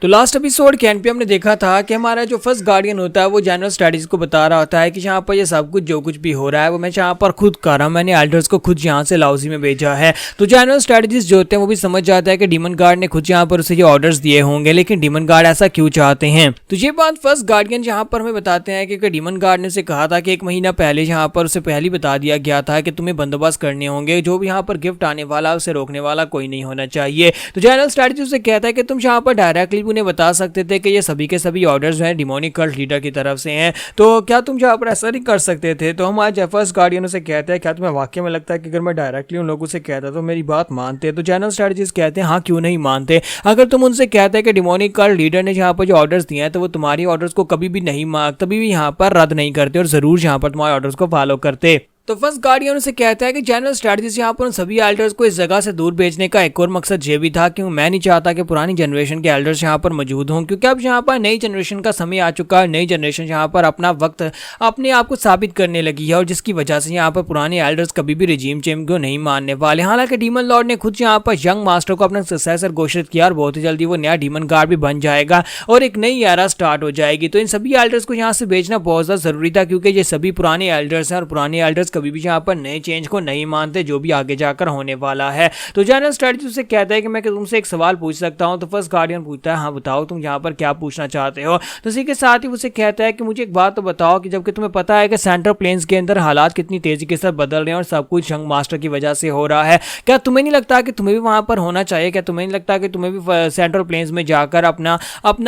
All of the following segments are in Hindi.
तो लास्ट एपिसोड के एंड पे हमने देखा था कि हमारा जो फर्स्ट गार्डियन होता है वो जनरल स्ट्रेटजी को बता रहा होता है कि यहाँ पर ये सब कुछ जो कुछ भी हो रहा है वो मैं यहाँ पर खुद कर रहा हूँ, मैंने एल्डर्स को खुद यहाँ से लाउजी में भेजा है। तो जनरल स्ट्रेटजिस्ट जो होते हैं वो भी समझ जाता है कि डीमन गार्ड ने खुद यहाँ पर उसे ये ऑर्डर्स दिए होंगे, लेकिन डीमन गार्ड ऐसा क्यों चाहते हैं। तो ये बात फर्स्ट गार्डियन यहाँ पर हमें बताते हैं कि डीमन गार्ड ने उसे कहा था कि 1 महीना पहले यहाँ पर उसे पहले बता दिया गया था कि तुम्हें बंदोबस्त करने होंगे, जो भी यहाँ पर गिफ्ट आने वाला उसे रोकने वाला कोई नहीं होना चाहिए। तो जनरल स्ट्रेटजी उसे कहता है कि तुम यहाँ पर डायरेक्टली उन्हें बता सकते थे कि ये सभी के सभी ऑर्डर्स हैं डिमोनिक कल्ट लीडर की तरफ से हैं, तो क्या तुम यहाँ पर ऐसा नहीं कर सकते थे। तो हमारे फर्स्ट गार्डियन से कहते हैं क्या तुम्हें वाकई में लगता है कि अगर मैं डायरेक्टली उन लोगों से कहता तो मेरी बात मानते। तो जनरल स्ट्रेटजिस्ट कहते हैं हाँ क्यों नहीं मानते, अगर तुम उनसे कहते हैं कि डिमोनिक कल्ट लीडर ने यहाँ पर जो ऑर्डर्स दिए हैं तो वो तुम्हारी ऑर्डर्स को कभी भी नहीं कभी भी यहाँ पर रद्द नहीं करते और जरूर यहाँ पर तुम्हारे ऑर्डर्स को फॉलो करते। तो फर्स्ट गार्डियन से कहता है कि जनरल स्ट्रेटजिस्ट यहाँ पर उन सभी एल्डर्स को इस जगह से दूर भेजने का एक और मकसद ये भी था कि मैं नहीं चाहता कि पुरानी जनरेशन के एल्डर्स यहाँ पर मौजूद हों, क्योंकि अब यहाँ पर नई जनरेशन का समय आ चुका है। नई जनरेशन यहाँ पर अपना वक्त अपने आप को साबित करने लगी है और जिसकी वजह से यहाँ पर पुराने एल्डर्स कभी भी रिजीम चेंज को नहीं मानने वाले। हालांकि डीमन लॉर्ड ने खुद यहाँ पर यंग मास्टर को अपना सक्सेसर घोषित किया और बहुत ही जल्दी वो नया डीमन गार्ड भी बन जाएगा और एक नई एरा स्टार्ट हो जाएगी। तो इन सभी एल्डर्स को यहाँ से भेजना बहुत ज़्यादा जरूरी था, क्योंकि ये सभी पुराने एल्डर्स हैं और पुराने एल्डर्स कभी भी यहाँ पर चेंज को नहीं मानते जो भी आगे जाकर होने वाला है। तो जनरल स्ट्रेटजी उसे कहता है कि मैं तुमसे एक सवाल पूछ सकता हूं। तो फर्स्ट गार्डियन पूछता है हाँ बताओ तुम यहाँ पर क्या पूछना चाहते हो। तो इसी के साथ ही उसे कहता है कि मुझे एक बात तो बताओ कि जबकि तुम्हें पता है कि सेंट्रल प्लेन्स के अंदर हालात कितनी तेजी के साथ बदल रहे हैं और सब कुछ यंग मास्टर की वजह से हो रहा है, क्या तुम्हें नहीं लगता कि तुम्हें भी वहां पर होना चाहिए, क्या तुम्हें नहीं लगता कि तुम्हें भी सेंट्रल प्लेन्स में जाकर अपना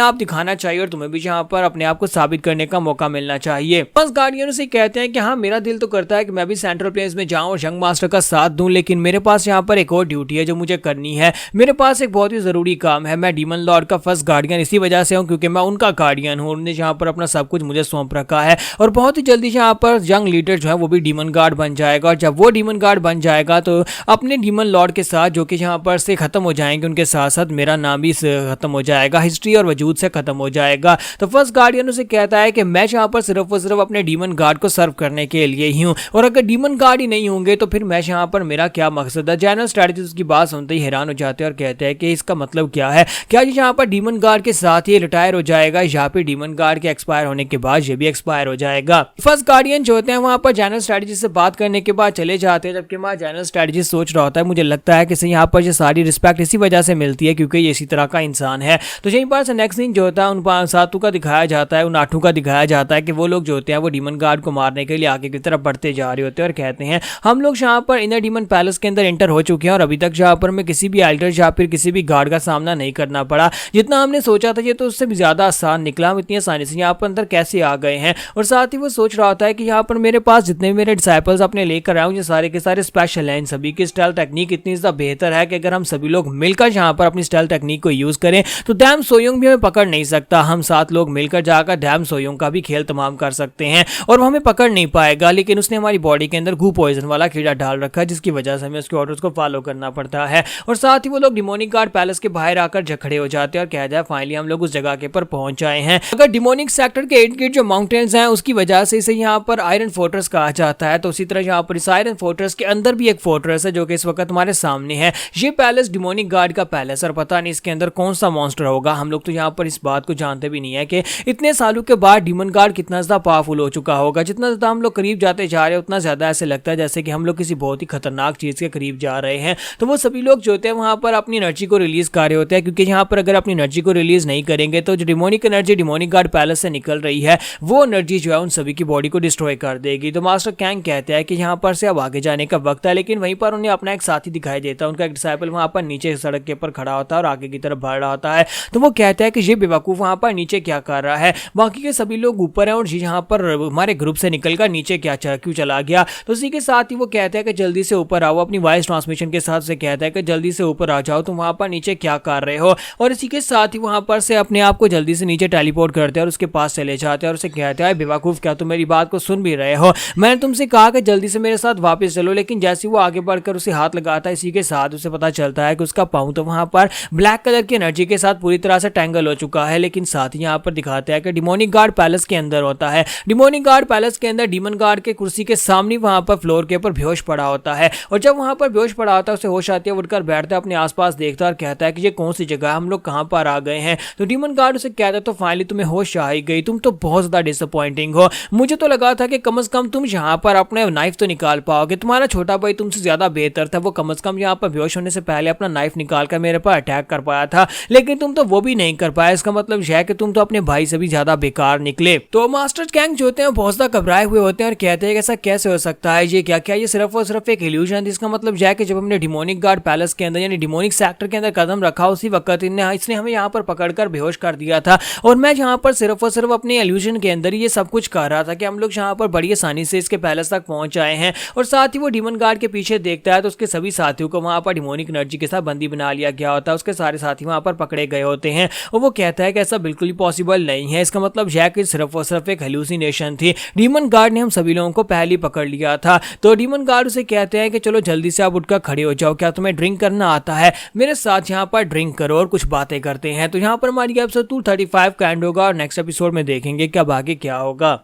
आप दिखाना चाहिए और तुम्हें भी यहाँ पर अपने आप को साबित करने का मौका मिलना चाहिए। फर्स्ट गार्डियन से कहते हैं कि हाँ मेरा दिल तो करता है कि मैं भी सेंट्रल प्लेन्स में जाऊं और यंग मास्टर का साथ दूं, लेकिन मेरे पास यहाँ पर एक और ड्यूटी है जो मुझे करनी है। मेरे पास एक बहुत ही जरूरी काम है। मैं डीमन लॉर्ड का फर्स्ट गार्डियन इसी वजह से हूं क्योंकि मैं उनका गार्डियन हूं, उन्होंने यहाँ पर अपना सब कुछ मुझे सौंप रखा है और बहुत ही जल्दी यहाँ पर यंग लीडर जो है वो भी डीमन गार्ड बन जाएगा और जब वो डीमन गार्ड बन जाएगा तो अपने डीमन लॉर्ड के साथ जो कि यहाँ पर से खत्म हो जाएंगे उनके साथ साथ मेरा नाम भी खत्म हो जाएगा, हिस्ट्री और वजूद से खत्म हो जाएगा। तो फर्स्ट गार्डियन उसे कहता है कि मैं यहाँ पर सिर्फ और सिर्फ अपने डीमन गार्ड को सर्व करने के लिए ही हूँ और अगर डीमन गार्ड ही नहीं होंगे तो फिर मैं यहाँ पर मेरा क्या मकसद है। जनरल स्ट्रेटजिस्ट उसकी बात सुनते ही हैरान हो जाते हैं और कहते हैं कि इसका मतलब क्या है, क्या ये यहाँ पर डीमन गार्ड के साथ ही रिटायर हो जाएगा या फिर डीमन गार्ड के एक्सपायर होने के बाद ये भी एक्सपायर हो जाएगा। फर्स्ट गार्डियन जो होते हैं वहां पर जनरल स्ट्रेटजिस्ट से बात करने के बाद चले जाते हैं, जबकि वहां जनरल स्ट्रेटजिस्ट सोच रहा होता है मुझे लगता है कि यहाँ पर ये सारी रिस्पेक्ट इसी वजह से मिलती है क्योंकि ये इसी तरह का इंसान है। तो यहीं पर नेक्स्ट सीन जो होता है उन सातों का दिखाया जाता है, उन आठों का दिखाया जाता है कि वो लोग जो होते हैं वो डीमन गार्ड को मारने के लिए आगे की तरफ बढ़ते जा रहे होते हैं और कहते हैं हम लोग यहाँ पर इनर डीमन पैलेस के अंदर एंटर हो चुके हैं और अभी तक यहाँ पर हमें किसी भी एल्डर या फिर किसी भी गार्ड का सामना नहीं करना पड़ा। जितना हमने सोचा था ये तो उससे भी ज्यादा आसान निकला, हम इतनी आसानी से यहाँ पर अंदर कैसे आ गए हैं। और साथ ही वो सोच रहा होता है कि यहाँ पर मेरे पास जितने भी मेरे डिसाइपल्स अपने लेकर आए ये सारे के सारे स्पेशल हैं, इन सभी की स्टाइल टेक्निक इतनी ज्यादा बेहतर है कि अगर हम सभी लोग मिलकर यहाँ पर अपनी स्टाइल टेक्निक को यूज करें तो डैम सोयोंग भी हमें पकड़ नहीं सकता। हम 7 लोग मिलकर जाकर डैम सोयोंग का भी खेल तमाम कर सकते हैं और वो हमें पकड़ नहीं पाएगा, लेकिन उसने हमारी बॉडी के अंदर गू पॉइजन वाला कीड़ा डाल रखा है जिसकी वजह से हमें उसके ऑर्डर्स को फॉलो करना पड़ता है। और साथ ही वो लोग डिमोनिक गार्ड पैलेस के बाहर आकर झखड़े हो जाते हैं और कह जाए फाइनली हम लोग उस जगह के पर पहुंच आए हैं। अगर डिमोनिक सेक्टर के 8 गेट जो माउंटेन्स हैं उसकी वजह से इसे यहाँ पर आयरन फोर्ट्रेस कहा जाता है, तो उसी तरह यहाँ पर इस आयरन फोर्ट्रेस के अंदर भी एक फोर्ट्रेस है जो कि इस वक्त हमारे सामने है। ये पैलेस डिमोनिक गार्ड का पैलेस और पता नहीं इसके अंदर कौन सा मॉन्स्टर होगा। हम लोग तो यहाँ पर इस बात को जानते भी नहीं है कि इतने सालों के बाद डीमन गार्ड कितना ज्यादा पावरफुल हो चुका होगा। जितना ज्यादा हम लोग करीब जाते जा रहे हैं उतना ज्यादा ऐसे लगता है जैसे कि हम लोग किसी बहुत ही खतरनाक चीज के करीब जा रहे हैं। तो वो सभी लोग जो होते हैं वहां पर अपनी एनर्जी को रिलीज कर रहे होते हैं, क्योंकि यहाँ पर अगर अपनी एनर्जी को रिलीज नहीं करेंगे तो जो demonic energy demonic guard palace से निकल रही है वो एनर्जी जो है उन सभी की बॉडी को डिस्ट्रॉय कर देगी। तो मास्टर कैंग कहते हैं कि यहाँ पर से अब आगे जाने का वक्त है, लेकिन वहीं पर उन्हें अपना एक साथी दिखाई देता है। उनका एक डिसाइपल वहां पर नीचे सड़क के ऊपर खड़ा होता है और आगे की तरफ बढ़ रहा होता है। तो वो कहता है कि ये बेवकूफ वहां पर नीचे क्या कर रहा है, बाकी के सभी लोग ऊपर हैं और यहाँ पर हमारे ग्रुप से निकलकर नीचे क्यों चला गया। तो उसी के साथ ही वो कहता है कि जल्दी से ऊपर आओ, अपनी वॉइस ट्रांसमिशन के साथ से कहता है कि जल्दी से ऊपर आ जाओ, तुम वहां पर नीचे क्या कर रहे हो। और इसी के साथ ही वहां पर से अपने आप को जल्दी से नीचे टेलीपोर्ट करते हैं और उसके पास चले जाते हैं और उसे कहते हैं बेवकूफ क्या तुम मेरी बात को सुन भी रहे हो, मैंने तुमसे कहा कि जल्दी से मेरे साथ वापस चलो। लेकिन जैसे वो आगे बढ़कर उसे हाथ लगाता है इसी के साथ उसे पता चलता है कि उसका पाँव तो वहां पर ब्लैक कलर की एनर्जी के साथ पूरी तरह से टैंगल हो चुका है। लेकिन साथ ही यहाँ पर दिखाते हैं कि डिमोनिक गार्ड पैलेस के अंदर होता है। डिमोनिक गार्ड पैलेस के अंदर डीमन गार्ड के कुर्सी के सामने वहां पर फ्लोर के ऊपर बेहोश पड़ा होता है। और जब वहां पर बेहोश पड़ा होता है उसे होश आती है, उठकर बैठता है, अपने आसपास देखता है और कहता है कि ये कौन सी जगह है, हम लोग कहां पर आ गए हैं। तो डीमन गार्ड उसे कहता है तो फाइनली तुम्हें होश आ ही गई, तुम तो बहुत ज्यादा डिसअपॉइंटिंग हो। मुझे तो लगा था कि कम से कम तुम यहाँ पर अपने नाइफ तो निकाल पाओगे, तुम्हारा छोटा भाई तुमसे ज्यादा बेहतर था, वो कम से कम यहाँ पर बेहोश होने से पहले अपना नाइफ निकाल कर मेरे पर अटैक कर पाया था, लेकिन तुम तो वो भी नहीं कर पाया। इसका मतलब यह है कि तुम तो अपने भाई से भी ज्यादा बेकार निकले। तो मास्टर कैंग जो होते हैं बहुत ज्यादा घबराए हुए होते हैं और कहते हैं कि ऐसा कैसे हो सकता है, ये क्या क्या ये सिर्फ और सिर्फ एक इल्यूजन। इसका मतलब यह है कि जब हमने डिमोनिक गार्ड पैलेस के अंदर यानी डिमोनिक सेक्टर के अंदर कदम रखा उसी वक्त इसने हमें यहाँ पर पकड़कर बेहोश कर दिया था, और मैं यहाँ पर सिर्फ और सिर्फ अपने इल्यूजन के अंदर ये सब कुछ कर रहा था कि हम लोग यहाँ पर बड़ी आसानी से इसके पैलेस तक पहुंच आए हैं। और साथ ही वो डीमन गार्ड के पीछे देखता है तो उसके सभी साथियों को वहां पर डिमोनिक एनर्जी के साथ बंदी बना लिया गया होता है, उसके सारे साथी वहां पर पकड़े गए होते हैं। और वो कहता है कि ऐसा बिल्कुल ही पॉसिबल नहीं है, इसका मतलब यह कि सिर्फ और सिर्फ एक हेलुसिनेशन थी, डीमन गार्ड ने हम सभी लोगों को पहले ही पकड़ लिया था। तो डीमन गार्ड उसे कहते हैं कि चलो जल्दी से आप उठकर खड़े हो जाओ, क्या तुम्हें ड्रिंक करना आता है, मेरे साथ यहाँ पर ड्रिंक करो और कुछ बातें करते हैं। तो यहाँ पर हमारी एपिसोड 235 का एंड होगा और नेक्स्ट एपिसोड में देखेंगे कि अब आगे क्या होगा।